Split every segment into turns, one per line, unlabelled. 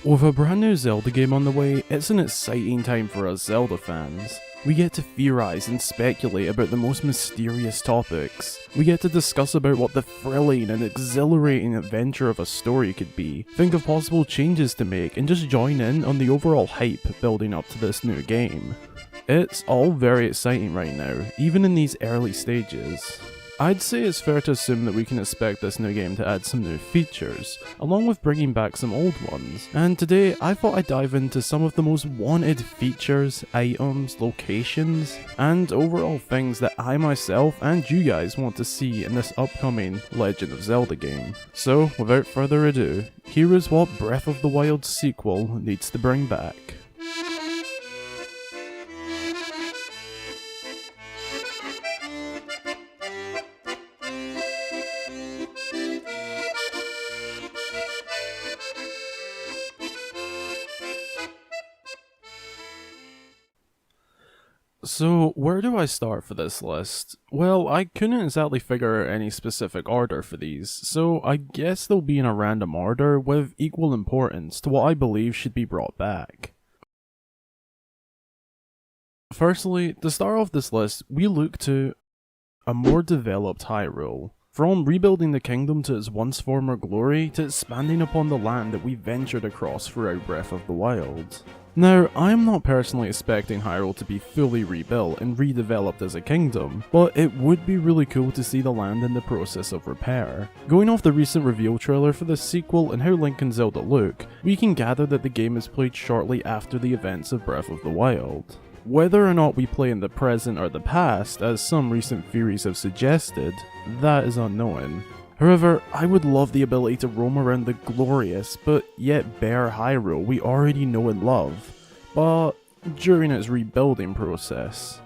With a brand new Zelda game on the way, it's an exciting time for us Zelda fans. We get to theorise and speculate about the most mysterious topics. We get to discuss about what the thrilling and exhilarating adventure of a story could be, think of possible changes to make, and just join in on the overall hype building up to this new game. It's all very exciting right now, even in these early stages. I'd say it's fair to assume that we can expect this new game to add some new features, along with bringing back some old ones, and today I thought I'd dive into some of the most wanted features, items, locations, and overall things that I myself and you guys want to see in this upcoming Legend of Zelda game. So, without further ado, here is what Breath of the Wild sequel needs to bring back. So, where do I start for this list? Well, I couldn't exactly figure out any specific order for these, so I guess they'll be in a random order with equal importance to what I believe should be brought back. Firstly, to start off this list, we look to a more developed Hyrule. From rebuilding the kingdom to its once former glory, to expanding upon the land that we ventured across throughout Breath of the Wild. Now, I am not personally expecting Hyrule to be fully rebuilt and redeveloped as a kingdom, but it would be really cool to see the land in the process of repair. Going off the recent reveal trailer for the sequel and how Link and Zelda look, we can gather that the game is played shortly after the events of Breath of the Wild. Whether or not we play in the present or the past, as some recent theories have suggested, that is unknown. However, I would love the ability to roam around the glorious, but yet bare Hyrule we already know and love, but during its rebuilding process.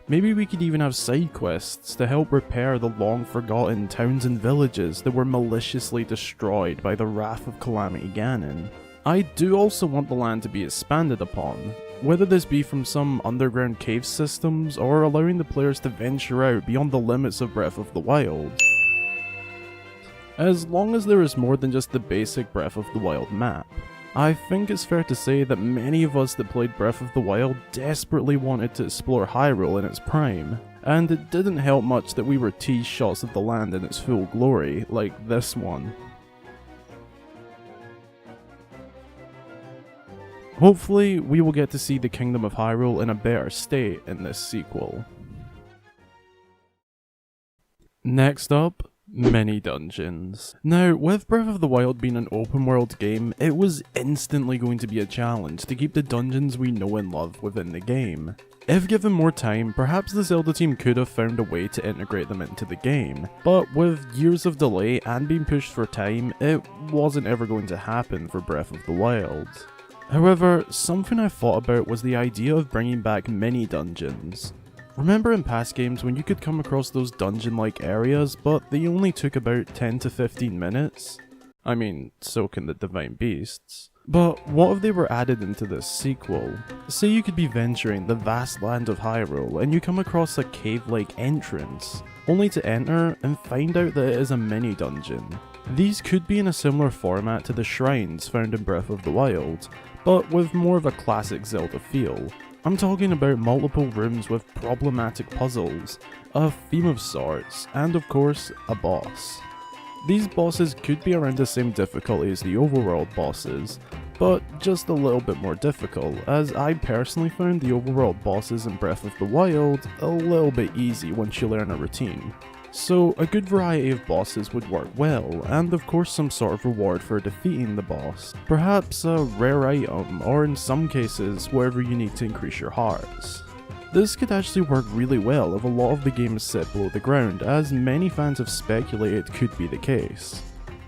Maybe we could even have side quests to help repair the long forgotten towns and villages that were maliciously destroyed by the wrath of Calamity Ganon. I do also want the land to be expanded upon, whether this be from some underground cave systems or allowing the players to venture out beyond the limits of Breath of the Wild. As long as there is more than just the basic Breath of the Wild map. I think it's fair to say that many of us that played Breath of the Wild desperately wanted to explore Hyrule in its prime, and it didn't help much that we were teased shots of the land in its full glory, like this one. Hopefully, we will get to see the Kingdom of Hyrule in a better state in this sequel. Next up, mini dungeons. Now, with Breath of the Wild being an open world game, it was instantly going to be a challenge to keep the dungeons we know and love within the game. If given more time, perhaps the Zelda team could have found a way to integrate them into the game, but with years of delay and being pushed for time, it wasn't ever going to happen for Breath of the Wild. However, something I thought about was the idea of bringing back mini dungeons. Remember in past games when you could come across those dungeon-like areas, but they only took about 10 to 15 minutes? I mean, so can the Divine Beasts. But what if they were added into this sequel? Say you could be venturing the vast land of Hyrule and you come across a cave-like entrance, only to enter and find out that it is a mini dungeon. These could be in a similar format to the shrines found in Breath of the Wild, but with more of a classic Zelda feel. I'm talking about multiple rooms with problematic puzzles, a theme of sorts, and of course, a boss. These bosses could be around the same difficulty as the overworld bosses, but just a little bit more difficult, as I personally found the overworld bosses in Breath of the Wild a little bit easy once you learn a routine. So a good variety of bosses would work well, and of course some sort of reward for defeating the boss. Perhaps a rare item, or in some cases, wherever you need to increase your hearts. This could actually work really well if a lot of the games sit below the ground, as many fans have speculated could be the case.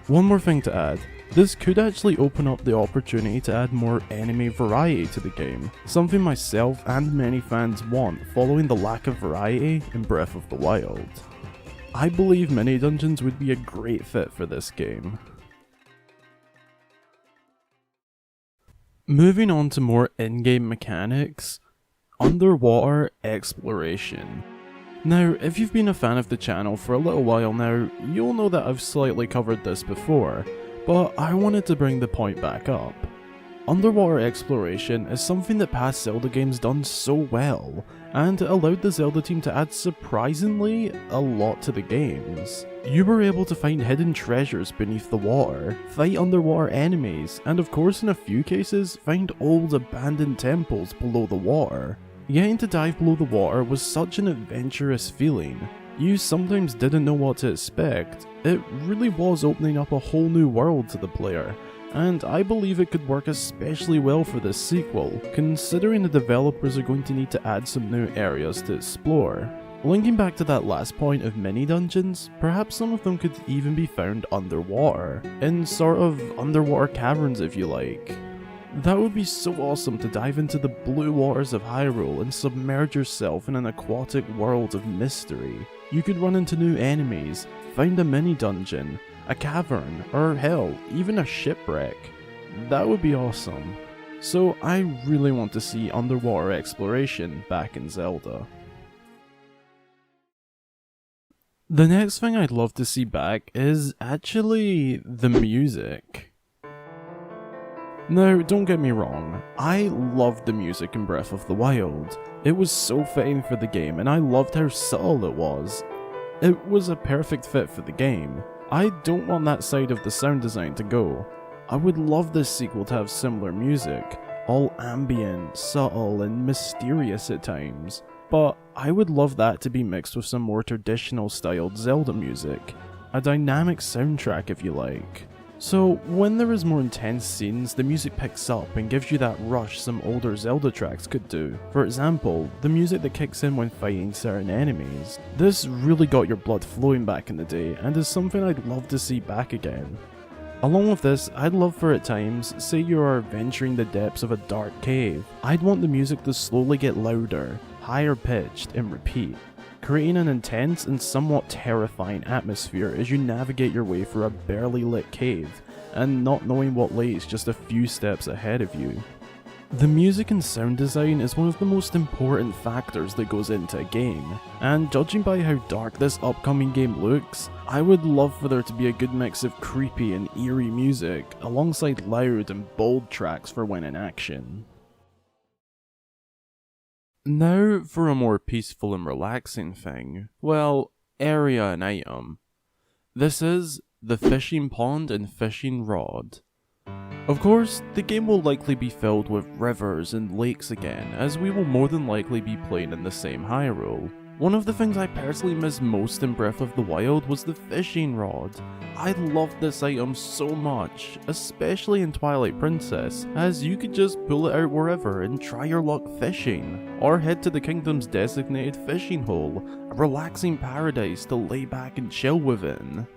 One more thing to add, this could actually open up the opportunity to add more enemy variety to the game, something myself and many fans want following the lack of variety in Breath of the Wild. I believe mini dungeons would be a great fit for this game. Moving on to more in-game mechanics, underwater exploration. Now, if you've been a fan of the channel for a little while now, you'll know that I've slightly covered this before, but I wanted to bring the point back up. Underwater exploration is something that past Zelda games done so well, and it allowed the Zelda team to add surprisingly a lot to the games. You were able to find hidden treasures beneath the water, fight underwater enemies, and of course in a few cases, find old abandoned temples below the water. Getting to dive below the water was such an adventurous feeling. You sometimes didn't know what to expect. It really was opening up a whole new world to the player, and I believe it could work especially well for this sequel, considering the developers are going to need to add some new areas to explore. Linking back to that last point of mini dungeons, perhaps some of them could even be found underwater, in sort of underwater caverns if you like. That would be so awesome to dive into the blue waters of Hyrule and submerge yourself in an aquatic world of mystery. You could run into new enemies, find a mini dungeon, a cavern, or hell, even a shipwreck. That would be awesome. So I really want to see underwater exploration back in Zelda. The next thing I'd love to see back is actually the music. Now, don't get me wrong, I loved the music in Breath of the Wild. It was so fitting for the game and I loved how subtle it was. It was a perfect fit for the game. I don't want that side of the sound design to go. I would love this sequel to have similar music, all ambient, subtle, and mysterious at times, but I would love that to be mixed with some more traditional styled Zelda music, a dynamic soundtrack if you like. So when there is more intense scenes, the music picks up and gives you that rush some older Zelda tracks could do. For example, the music that kicks in when fighting certain enemies. This really got your blood flowing back in the day and is something I'd love to see back again. Along with this, I'd love for at times, say you are venturing the depths of a dark cave, I'd want the music to slowly get louder, higher pitched, and repeat, creating an intense and somewhat terrifying atmosphere as you navigate your way through a barely lit cave, and not knowing what lays just a few steps ahead of you. The music and sound design is one of the most important factors that goes into a game, and judging by how dark this upcoming game looks, I would love for there to be a good mix of creepy and eerie music, alongside loud and bold tracks for when in action. Now for a more peaceful and relaxing thing. Well, area and item. This is the fishing pond and fishing rod. Of course, the game will likely be filled with rivers and lakes again, as we will more than likely be playing in the same Hyrule. One of the things I personally missed most in Breath of the Wild was the fishing rod. I loved this item so much, especially in Twilight Princess, as you could just pull it out wherever and try your luck fishing, or head to the kingdom's designated fishing hole, a relaxing paradise to lay back and chill within,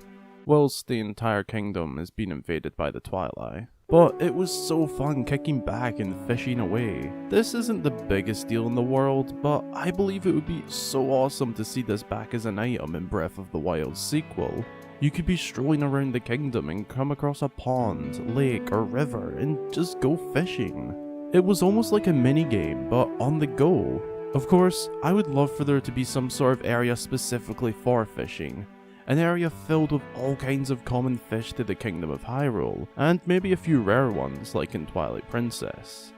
whilst the entire kingdom is being invaded by the Twilight. But it was so fun kicking back and fishing away. This isn't the biggest deal in the world, but I believe it would be so awesome to see this back as an item in Breath of the Wild's sequel. You could be strolling around the kingdom and come across a pond, lake, or river and just go fishing. It was almost like a mini game, but on the go. Of course, I would love for there to be some sort of area specifically for fishing. An area filled with all kinds of common fish to the Kingdom of Hyrule, and maybe a few rare ones like in Twilight Princess.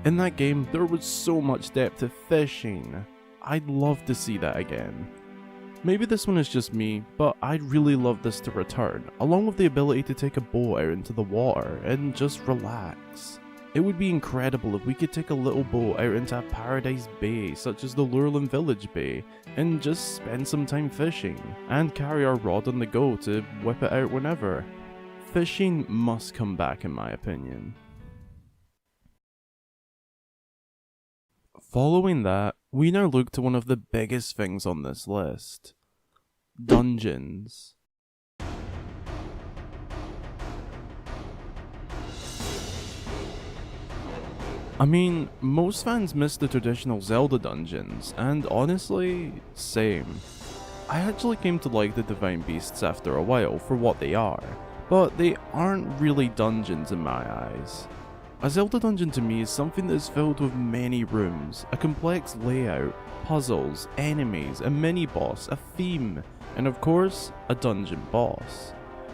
In that game, there was so much depth to fishing. I'd love to see that again. Maybe this one is just me, but I'd really love this to return, along with the ability to take a boat out into the water and just relax. It would be incredible if we could take a little boat out into a paradise bay such as the Lurelin Village Bay and just spend some time fishing, and carry our rod on the go to whip it out whenever. Fishing must come back in my opinion. Following that, we now look to one of the biggest things on this list. Dungeons. I mean, most fans miss the traditional Zelda dungeons, and honestly, same. I actually came to like the Divine Beasts after a while for what they are, but they aren't really dungeons in my eyes. A Zelda dungeon to me is something that is filled with many rooms, a complex layout, puzzles, enemies, a mini-boss, a theme, and of course, a dungeon boss.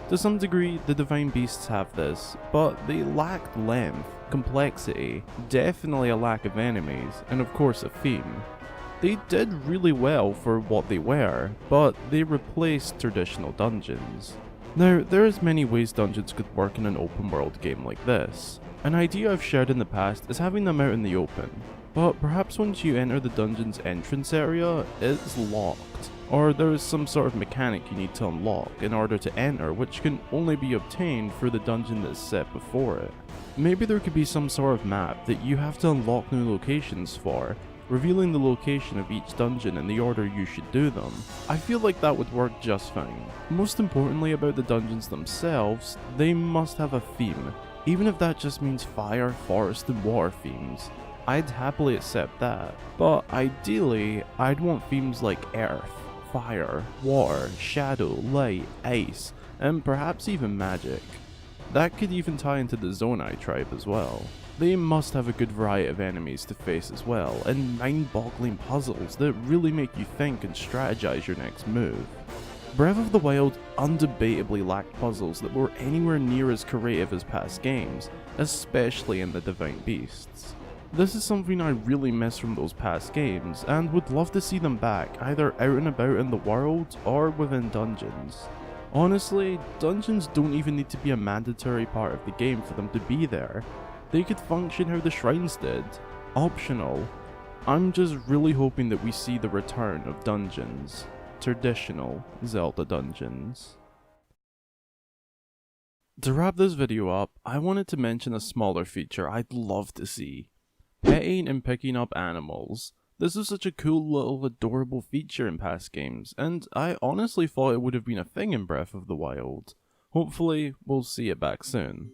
To some degree, the Divine Beasts have this, but they lacked length, complexity, definitely a lack of enemies, and of course a theme. They did really well for what they were, but they replaced traditional dungeons. Now, there's many ways dungeons could work in an open world game like this. An idea I've shared in the past is having them out in the open, but perhaps once you enter the dungeon's entrance area, it's locked, or there is some sort of mechanic you need to unlock in order to enter, which can only be obtained through the dungeon that's set before it. Maybe there could be some sort of map that you have to unlock new locations for, revealing the location of each dungeon and the order you should do them. I feel like that would work just fine. Most importantly about the dungeons themselves, they must have a theme, even if that just means fire, forest and water themes. I'd happily accept that, but ideally, I'd want themes like earth, fire, water, shadow, light, ice, and perhaps even magic. That could even tie into the Zonai tribe as well. They must have a good variety of enemies to face as well, and mind-boggling puzzles that really make you think and strategize your next move. Breath of the Wild undebatably lacked puzzles that were anywhere near as creative as past games, especially in the Divine Beasts. This is something I really miss from those past games, and would love to see them back, either out and about in the world, or within dungeons. Honestly, dungeons don't even need to be a mandatory part of the game for them to be there. They could function how the shrines did, optional. I'm just really hoping that we see the return of dungeons. Traditional Zelda dungeons. To wrap this video up, I wanted to mention a smaller feature I'd love to see. Petting and picking up animals. This is such a cool little adorable feature in past games, and I honestly thought it would have been a thing in Breath of the Wild. Hopefully, we'll see it back soon.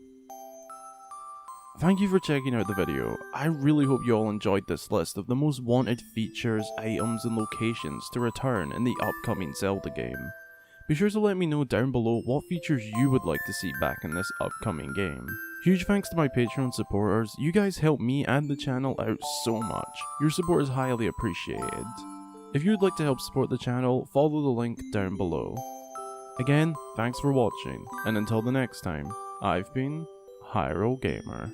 Thank you for checking out the video. I really hope you all enjoyed this list of the most wanted features, items and locations to return in the upcoming Zelda game. Be sure to let me know down below what features you would like to see back in this upcoming game. Huge thanks to my Patreon supporters, you guys help me and the channel out so much. Your support is highly appreciated. If you would like to help support the channel, follow the link down below. Again, thanks for watching, and until the next time, I've been Hyrule Gamer.